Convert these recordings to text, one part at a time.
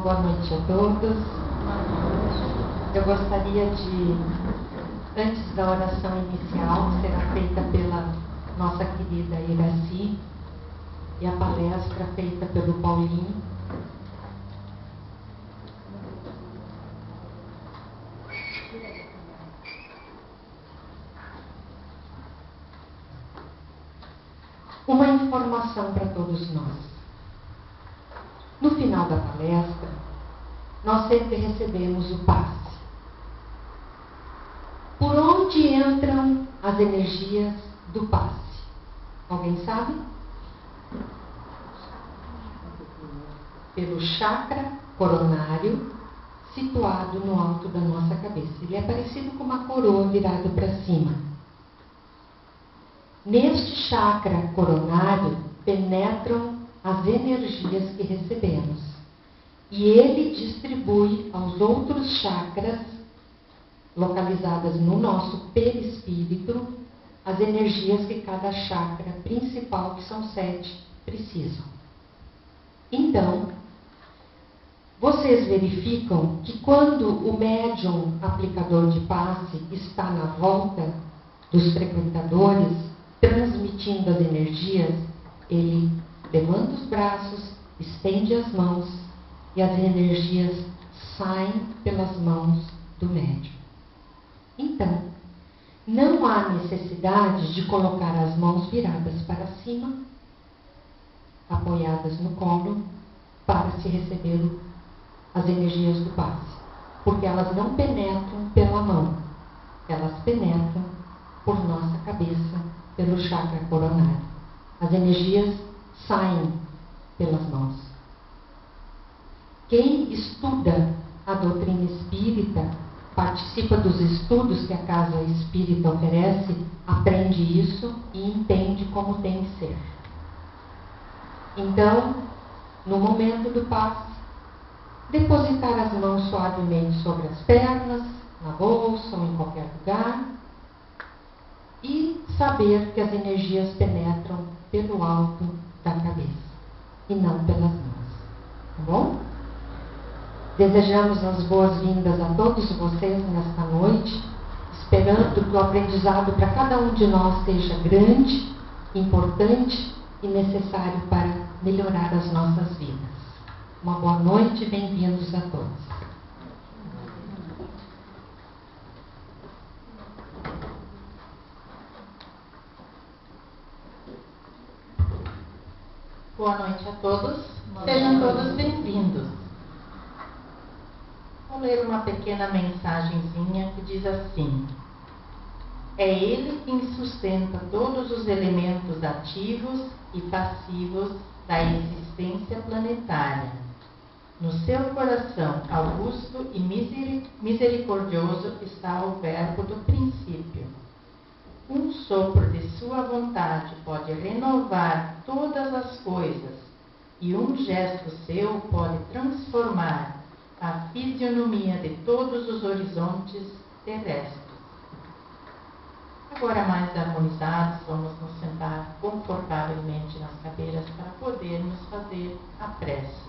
boa noite a todos. Eu gostaria de, antes da oração inicial, que será feita pela nossa querida Iraci, e a palestra feita pelo Paulinho, uma informação para todos nós. No final da palestra, nós sempre recebemos o passe. Por onde entram as energias do passe? Alguém sabe? Pelo chakra coronário, situado no alto da nossa cabeça. Ele é parecido com uma coroa virada para cima. Neste chakra coronário penetram as energias que recebemos. E ele distribui aos outros chakras, localizadas no nosso perispírito, as energias que cada chakra principal, que são 7, precisam. Então, vocês verificam que quando o médium aplicador de passe está na volta dos frequentadores, transmitindo as energias, ele levanta os braços, estende as mãos e as energias saem pelas mãos do médium. Então, não há necessidade de colocar as mãos viradas para cima, apoiadas no colo, para se receber as energias do passe, porque elas não penetram pela mão, elas penetram por nossa cabeça, pelo chakra coronário. As energias saem pelas mãos. Quem estuda a doutrina espírita, participa dos estudos que a Casa Espírita oferece, aprende isso e entende como tem que ser. Então, no momento do passe, depositar as mãos suavemente sobre as pernas, na bolsa ou em qualquer lugar, e saber que as energias penetram pelo alto da cabeça e não pelas mãos. Tá bom? Desejamos as boas-vindas a todos vocês nesta noite, esperando que o aprendizado para cada um de nós seja grande, importante e necessário para melhorar as nossas vidas. Uma boa noite e bem-vindos a todos. Boa noite a todos, sejam todos bem-vindos. Vou ler uma pequena mensagenzinha que diz assim: é ele quem sustenta todos os elementos ativos e passivos da existência planetária. No seu coração augusto e misericordioso está o verbo do princípio. Um sopro de sua vontade pode renovar todas as coisas, e um gesto seu pode transformar a fisionomia de todos os horizontes terrestres. Agora, mais harmonizados, vamos nos sentar confortavelmente nas cadeiras para podermos fazer a prece.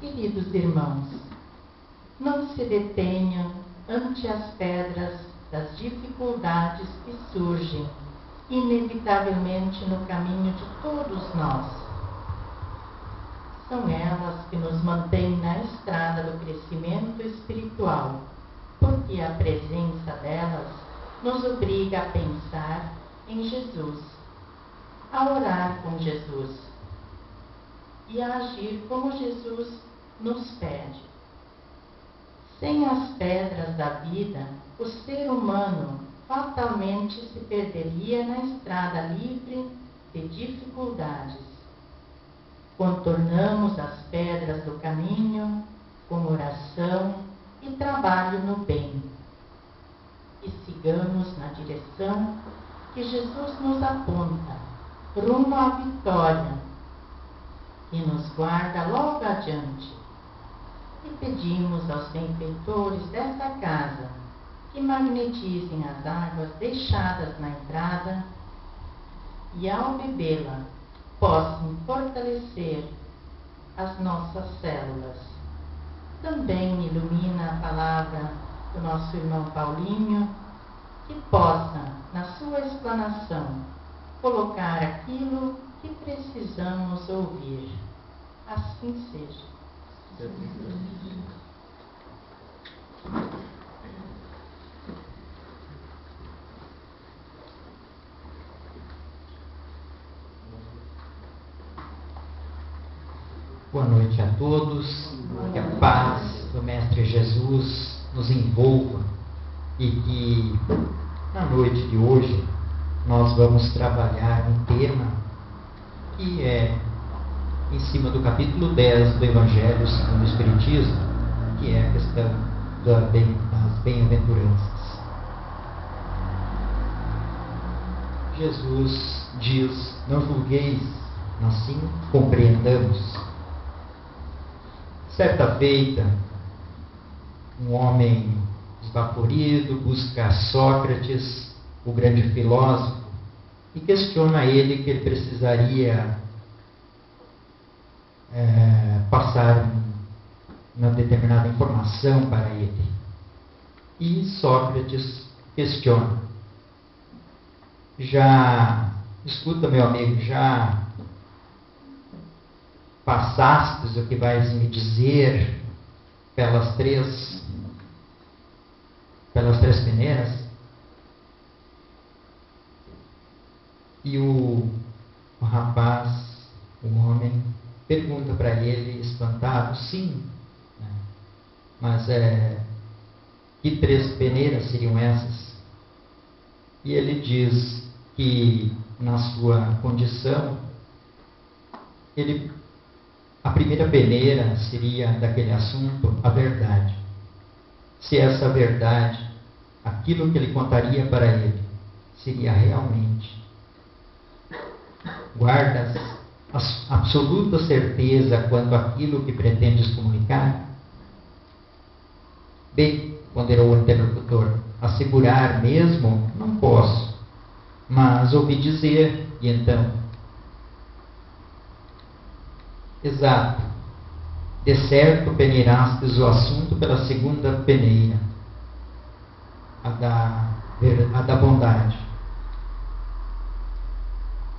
Queridos irmãos, não se detenham ante as pedras das dificuldades que surgem inevitavelmente no caminho de todos nós. São elas que nos mantêm na estrada do crescimento espiritual, porque a presença delas nos obriga a pensar em Jesus, a orar com Jesus e a agir como Jesus nos pede. Sem as pedras da vida, o ser humano fatalmente se perderia na estrada livre de dificuldades. Contornamos as pedras do caminho com oração e trabalho no bem. E sigamos na direção que Jesus nos aponta, rumo à vitória, e nos guarda logo adiante. E pedimos aos benfeitores desta casa que magnetizem as águas deixadas na entrada e, ao bebê-la, possam fortalecer as nossas células. Também ilumina a palavra do nosso irmão Paulinho, que possa, na sua explanação, colocar aquilo que precisamos ouvir. Assim seja. Boa noite a todos, que a paz do Mestre Jesus nos envolva e que na noite de hoje nós vamos trabalhar um tema que é em cima do capítulo 10 do Evangelho segundo o Espiritismo, que é a questão das bem-aventuranças. Jesus diz: não julgueis, assim compreendamos. Certa feita, um homem esbaforido busca Sócrates, o grande filósofo, e questiona a ele que ele precisaria passar uma determinada informação para ele. E Sócrates questiona: escuta, meu amigo, já passastes o que vais me dizer pelas três peneiras? E o rapaz, o homem, pergunta para ele, espantado: sim, né? Mas que três peneiras seriam essas? E ele diz que, na sua condição, a primeira peneira seria daquele assunto a verdade. Se essa verdade, aquilo que ele contaria para ele, seria realmente, guardas absoluta certeza quanto àquilo que pretendes comunicar? Bem, ponderou o interlocutor, assegurar mesmo não posso, mas ouvi dizer, e então? Exato. De certo peneirastes o assunto pela segunda peneira, a da bondade.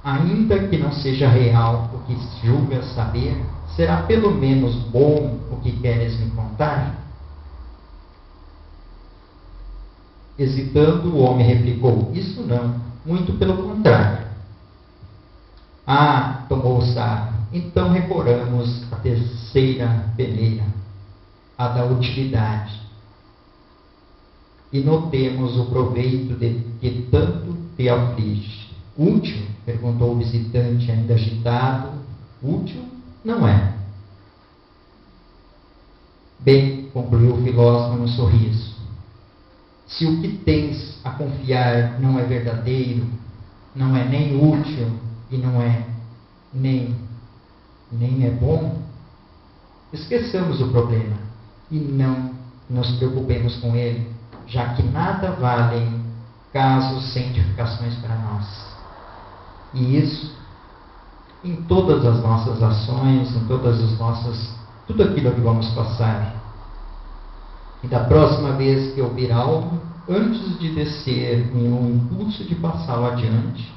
Ainda que não seja real o que julgas saber, será pelo menos bom o que queres me contar? Hesitando, o homem replicou: isso não, muito pelo contrário. Ah, tomou o sábio, então recorramos à terceira peneira, a da utilidade, e notemos o proveito que tanto te aflige. Útil? Perguntou o visitante, ainda agitado. Útil? Não é. Bem, concluiu o filósofo num sorriso, se o que tens a confiar não é verdadeiro, não é nem útil e não é nem é bom, esqueçamos o problema e não nos preocupemos com ele, já que nada valem casos sem edificações para nós. E isso em todas as nossas ações, em tudo aquilo que vamos passar. E da próxima vez que ouvir algo, antes de descer em um impulso de passá-lo adiante,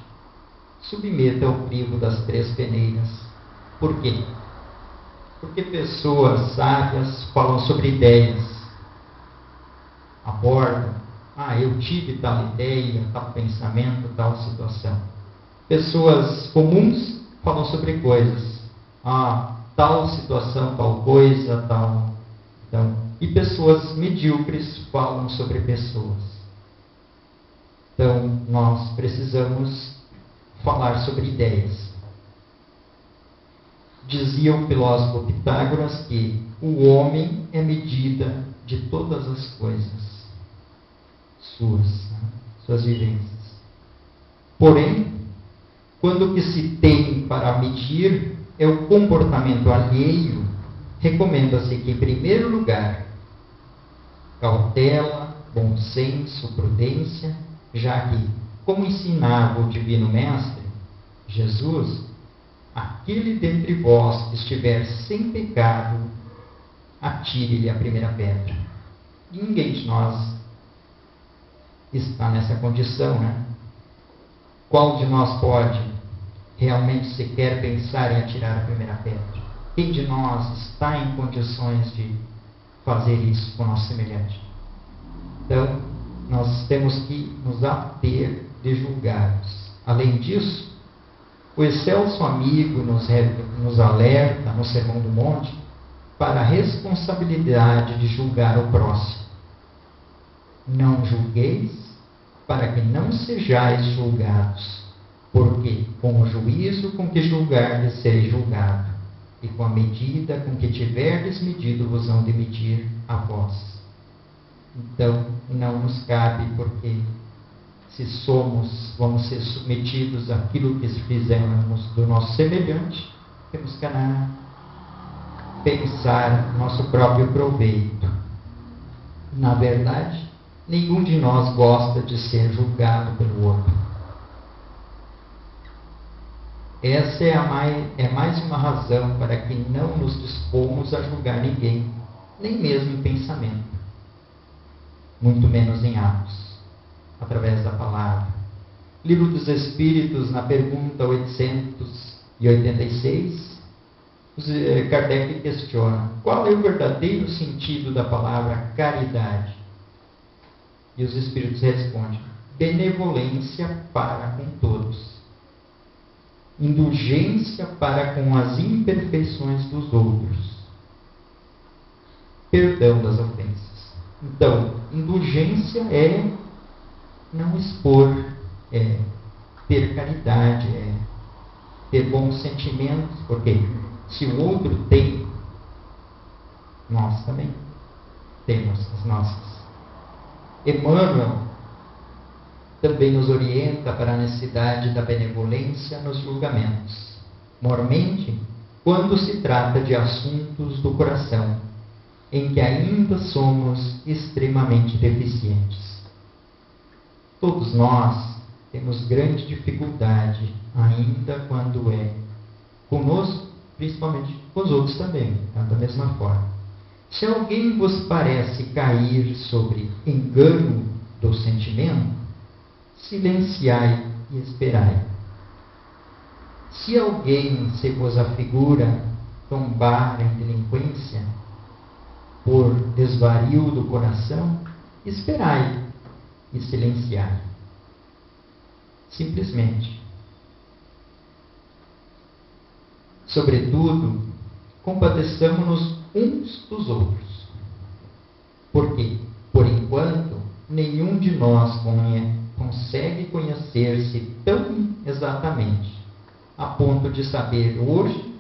submeta ao crivo das três peneiras. Por quê? Porque pessoas sábias falam sobre ideias, abordam: eu tive tal ideia, tal pensamento, tal situação. Pessoas comuns falam sobre coisas, tal situação, tal coisa, tal. E pessoas medíocres falam sobre pessoas. Então, nós precisamos falar sobre ideias. Dizia o filósofo Pitágoras que o homem é medida de todas as coisas suas vivências. Porém, quando o que se tem para medir é o comportamento alheio, recomenda-se que, em primeiro lugar, cautela, bom senso, prudência, já que, como ensinava o Divino Mestre, Jesus, aquele dentre vós que estiver sem pecado, atire-lhe a primeira pedra. Ninguém de nós está nessa condição, né? Qual de nós pode realmente sequer pensar em atirar a primeira pedra? Quem de nós está em condições de fazer isso com o nosso semelhante? Então, nós temos que nos abter de julgarmos. Além disso, o excelso amigo nos alerta no Sermão do Monte para a responsabilidade de julgar o próximo. Não julgueis, para que não sejais julgados, porque com o juízo com que julgardes sereis julgado, e com a medida com que tiverdes medido vos hão de medir a vós. Então, não nos cabe, porque se vamos ser submetidos àquilo que fizemos do nosso semelhante, temos que pensar no nosso próprio proveito. Na verdade, nenhum de nós gosta de ser julgado pelo outro. Essa é mais uma razão para que não nos dispomos a julgar ninguém, nem mesmo em pensamento, muito menos em atos, através da palavra. Livro dos Espíritos, na pergunta 886, Kardec questiona: qual é o verdadeiro sentido da palavra caridade? E os Espíritos respondem: benevolência para com todos, indulgência para com as imperfeições dos outros, perdão das ofensas. Então, indulgência é não expor, é ter caridade, é ter bons sentimentos, porque se o outro tem, nós também temos as nossas. Emmanuel também nos orienta para a necessidade da benevolência nos julgamentos, mormente quando se trata de assuntos do coração, em que ainda somos extremamente deficientes. Todos nós temos grande dificuldade ainda quando é conosco, principalmente com os outros também, tá? Da mesma forma. Se alguém vos parece cair sobre engano do sentimento, silenciai e esperai. Se alguém se vos afigura tombar em delinquência por desvario do coração, esperai e silenciai. Simplesmente. Sobretudo, compadeçamos-nos uns dos outros. Porque, por enquanto, nenhum de nós consegue conhecer-se tão exatamente, a ponto de saber hoje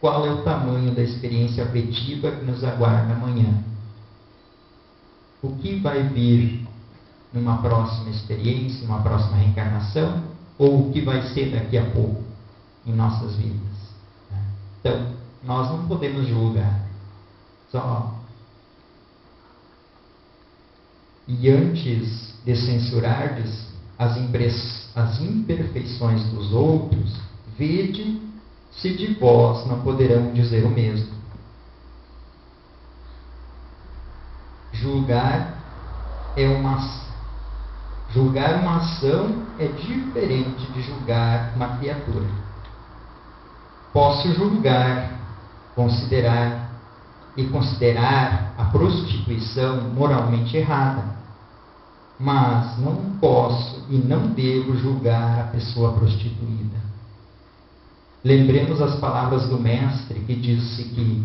qual é o tamanho da experiência afetiva que nos aguarda amanhã. O que vai vir numa próxima experiência, numa próxima reencarnação, ou o que vai ser daqui a pouco em nossas vidas. Então, nós não podemos julgar. E antes de censurardes as imperfeições dos outros, vede se de vós não poderão dizer o mesmo. Julgar uma ação é diferente de julgar uma criatura. Posso julgar, considerar a prostituição moralmente errada, mas não posso e não devo julgar a pessoa prostituída. Lembremos as palavras do Mestre, que disse que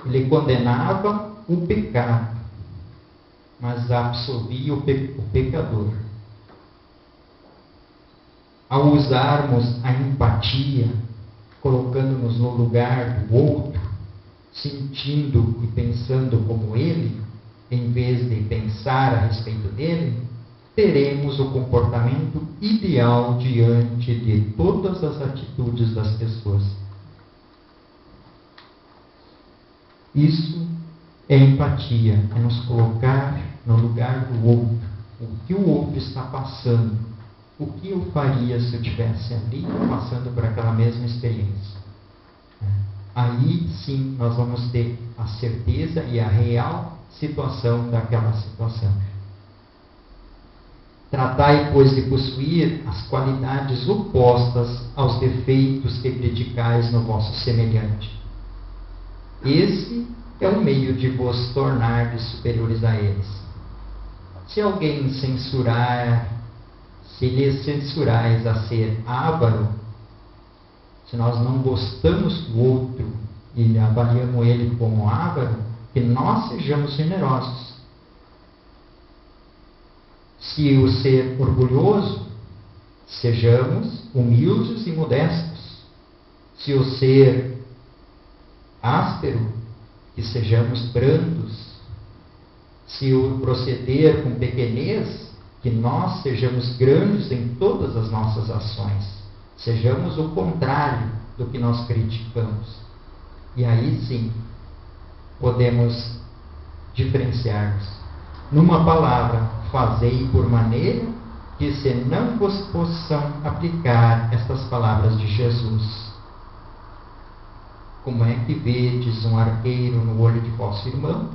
ele condenava o pecado, mas absolvia o pecador. Ao usarmos a empatia, colocando-nos no lugar do outro, sentindo e pensando como ele, em vez de pensar a respeito dele, teremos o comportamento ideal diante de todas as atitudes das pessoas. Isso é empatia, é nos colocar no lugar do outro, o que o outro está passando, o que eu faria se eu estivesse ali passando por aquela mesma experiência? Aí sim nós vamos ter a certeza e a real situação daquela situação. Tratai, pois, de possuir as qualidades opostas aos defeitos que criticais no vosso semelhante. Esse é o meio de vos tornardes superiores a eles. Se alguém censurar, se lhes censurais a ser avaro, se nós não gostamos do outro e avaliamos ele como avaro, que nós sejamos generosos. Se o ser orgulhoso, sejamos humildes e modestos. Se o ser áspero, que sejamos brandos. Se o proceder com pequenez, que nós sejamos grandes em todas as nossas ações. Sejamos o contrário do que nós criticamos. E aí sim, podemos diferenciar-nos. Numa palavra, fazei por maneira que se não vos possam aplicar estas palavras de Jesus. Como é que vedes um arqueiro no olho de vosso irmão,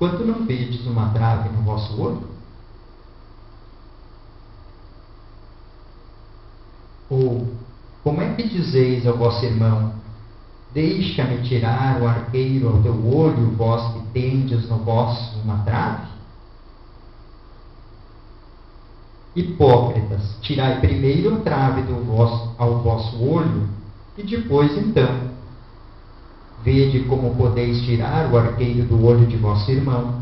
quanto não vedes uma trave no vosso olho? Ou, como é que dizeis ao vosso irmão, deixa-me tirar o arqueiro ao teu olho, vós que tendes no vosso uma trave? Hipócritas, tirai primeiro a trave ao vosso olho, e depois então vede como podeis tirar o arqueiro do olho de vosso irmão.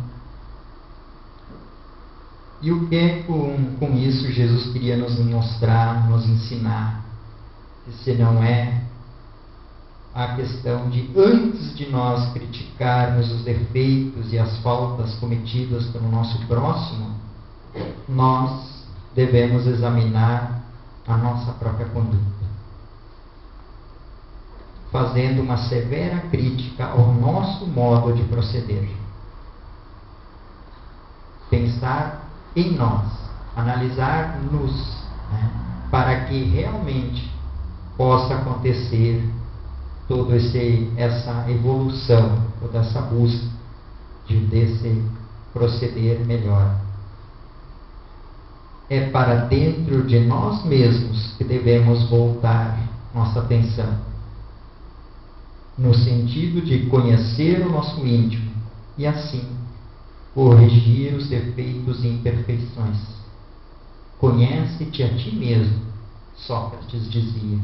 E o que é com isso Jesus queria nos mostrar, nos ensinar? Que se não é a questão de, antes de nós criticarmos os defeitos e as faltas cometidas pelo nosso próximo, nós devemos examinar a nossa própria conduta, fazendo uma severa crítica ao nosso modo de proceder. Pensar em nós, analisar-nos, para que realmente possa acontecer toda essa evolução, toda essa busca desse proceder melhor. É para dentro de nós mesmos que devemos voltar nossa atenção, no sentido de conhecer o nosso íntimo e assim corrigir os defeitos e imperfeições. Conhece-te a ti mesmo, Sócrates dizia.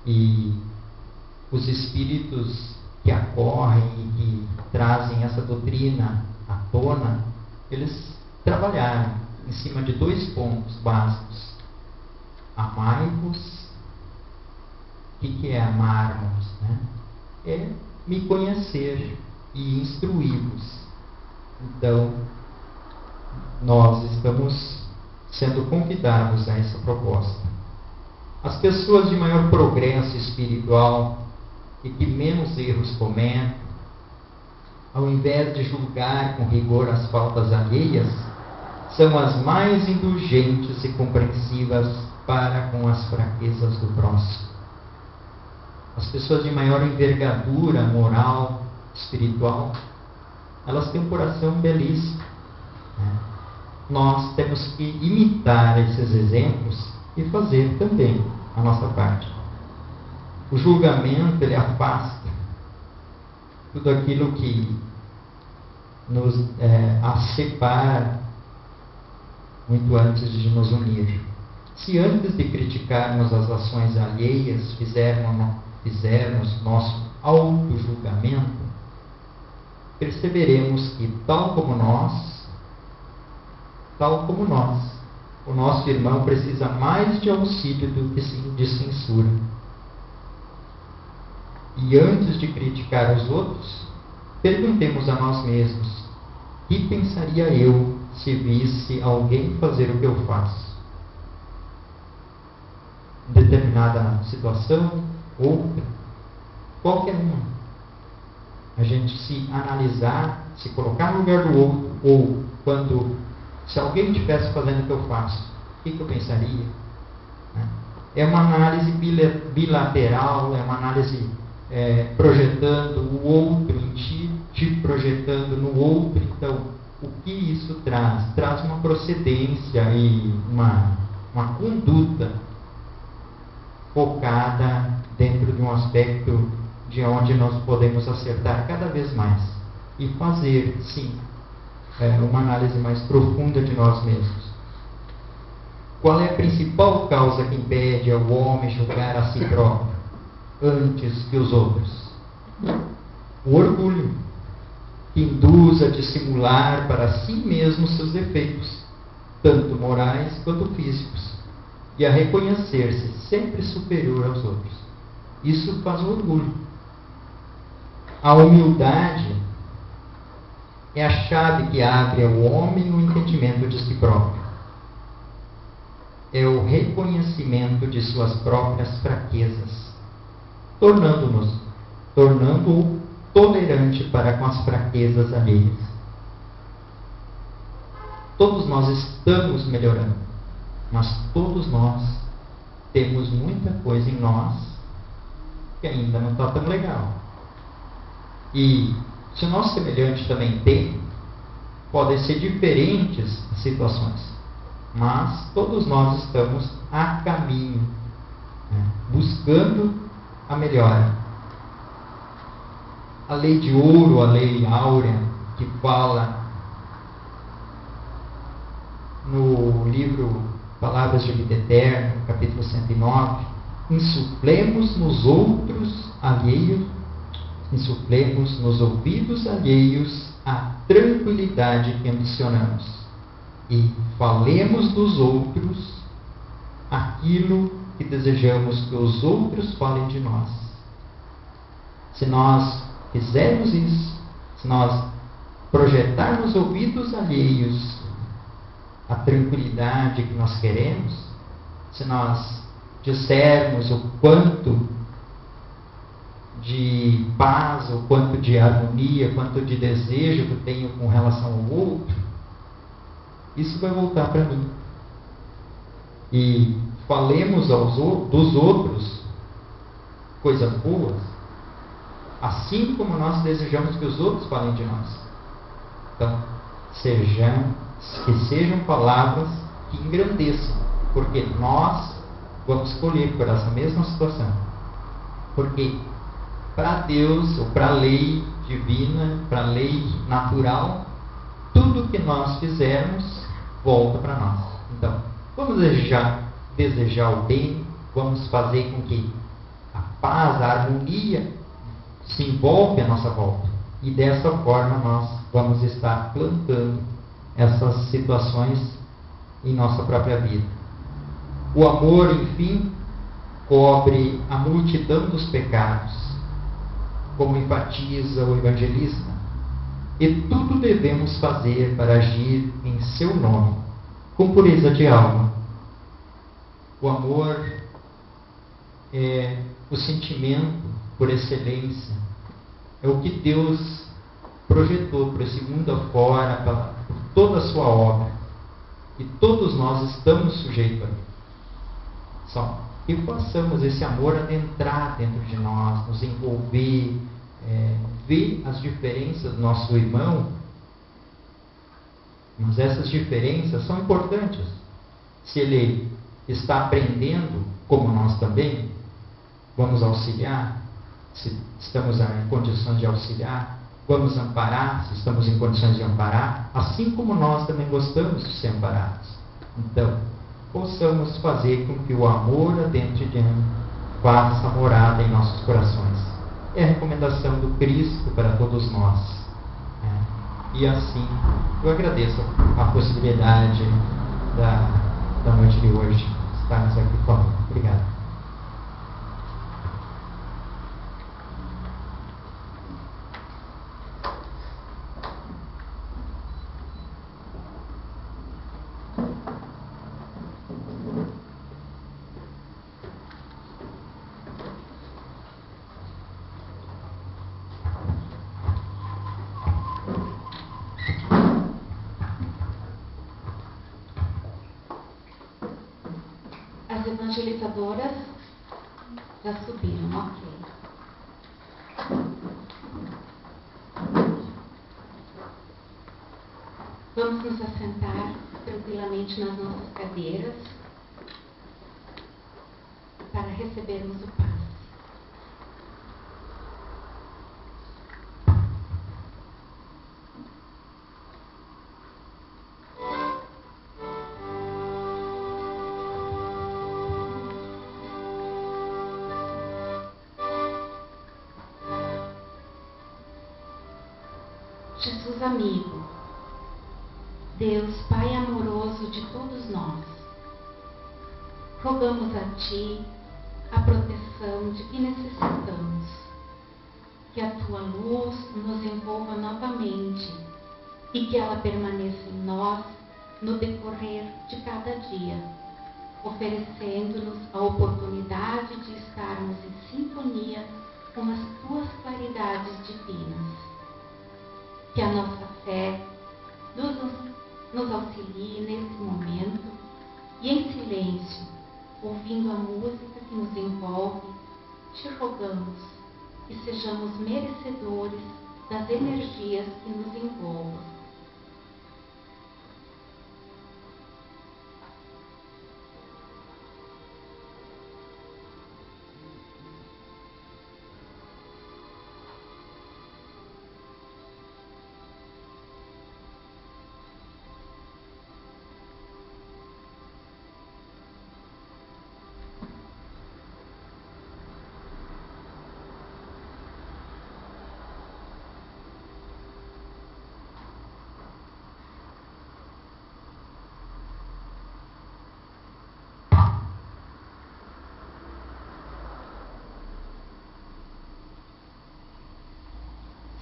E os espíritos que acorrem e que trazem essa doutrina à tona, eles trabalharam em cima de 2 pontos básicos. Amai-vos. O que é amar-vos? É me conhecer e instruí-vos. Então, nós estamos sendo convidados a essa proposta. As pessoas de maior progresso espiritual e que menos erros cometem, ao invés de julgar com rigor as faltas alheias, são as mais indulgentes e compreensivas para com as fraquezas do próximo. As pessoas de maior envergadura moral, espiritual, elas têm um coração belíssimo. Nós temos que imitar esses exemplos e fazer também a nossa parte. O julgamento, ele afasta tudo aquilo que nos separa muito antes de nos unir. Se antes de criticarmos as ações alheias fizermos nosso auto-julgamento, perceberemos que tal como nós, o nosso irmão precisa mais de auxílio do que de censura. E antes de criticar os outros, perguntemos a nós mesmos: o que pensaria eu se visse alguém fazer o que eu faço? Em determinada situação, outra, qualquer uma. A gente se analisar, se colocar no lugar do outro, ou se alguém estivesse fazendo o que eu faço, O que eu pensaria? É uma análise bilateral, é uma análise projetando o outro em ti, te projetando no outro. Então, o que isso traz? Traz uma procedência e uma conduta focada dentro de um aspecto de onde nós podemos acertar cada vez mais e fazer, sim, uma análise mais profunda de nós mesmos. Qual é a principal causa que impede ao homem julgar a si próprio antes que os outros? O orgulho, que induz a dissimular para si mesmo seus defeitos, tanto morais quanto físicos, e a reconhecer-se sempre superior aos outros. Isso faz o orgulho. A humildade é a chave que abre ao homem o entendimento de si próprio. É o reconhecimento de suas próprias fraquezas, tornando-o tolerante para com as fraquezas alheias. Todos nós estamos melhorando, mas todos nós temos muita coisa em nós que ainda não está tão legal. E se o nosso semelhante também tem, podem ser diferentes as situações, mas todos nós estamos a caminho, buscando a melhora. A lei de ouro, a lei áurea, que fala no livro Palavras de Vida Eterna, capítulo 109, insuflemos nos ouvidos alheios a tranquilidade que ambicionamos e falemos dos outros aquilo que desejamos que os outros falem de nós. Se nós fizermos isso, se nós projetarmos ouvidos alheios a tranquilidade que nós queremos, se nós dissermos o quanto de paz, o quanto de harmonia, quanto de desejo que eu tenho com relação ao outro, isso vai voltar para mim. E falemos dos outros coisas boas, assim como nós desejamos que os outros falem de nós. Então, que sejam palavras que engrandeçam, porque nós vamos escolher por essa mesma situação. Porque para Deus, ou para a lei divina, para a lei natural, tudo que nós fizermos volta para nós. Então, vamos desejar o bem, vamos fazer com que a paz, a harmonia se envolve à nossa volta. E dessa forma nós vamos estar plantando essas situações em nossa própria vida. O amor, enfim, cobre a multidão dos pecados, como enfatiza o evangelista. E tudo devemos fazer para agir em seu nome, com pureza de alma. O amor é o sentimento por excelência, é o que Deus projetou para esse mundo afora, para toda a sua obra. E todos nós estamos sujeitos a ele. Só que possamos esse amor adentrar dentro de nós, nos envolver, ver as diferenças do nosso irmão. Mas essas diferenças são importantes. Se ele está aprendendo, como nós também, vamos auxiliar. Se estamos em condições de auxiliar, vamos amparar, se estamos em condições de amparar, assim como nós também gostamos de ser amparados. Então, possamos fazer com que o amor adentre dentro, faça morada em nossos corações. É a recomendação do Cristo para todos nós. E assim, eu agradeço a possibilidade da noite de hoje estarmos aqui falando. Obrigado. Evangelizadora já subiram, ok. Vamos nos assentar tranquilamente nas nossas cadeiras para recebermos o passe. Jesus amigo, Deus Pai amoroso de todos nós, rogamos a Ti a proteção de que necessitamos, que a Tua luz nos envolva novamente e que ela permaneça em nós no decorrer de cada dia, oferecendo-nos a oportunidade de estarmos em sintonia com as Tuas claridades divinas. Que a nossa fé nos auxilie nesse momento e em silêncio, ouvindo a música que nos envolve, te rogamos que sejamos merecedores das energias que nos envolvam.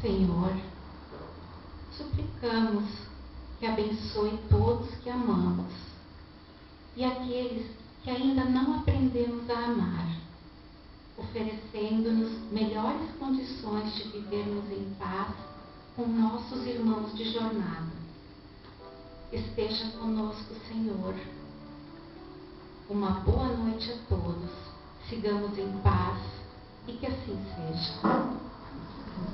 Senhor, suplicamos que abençoe todos que amamos e aqueles que ainda não aprendemos a amar, oferecendo-nos melhores condições de vivermos em paz com nossos irmãos de jornada. Esteja conosco, Senhor. Uma boa noite a todos. Sigamos em paz e que assim seja.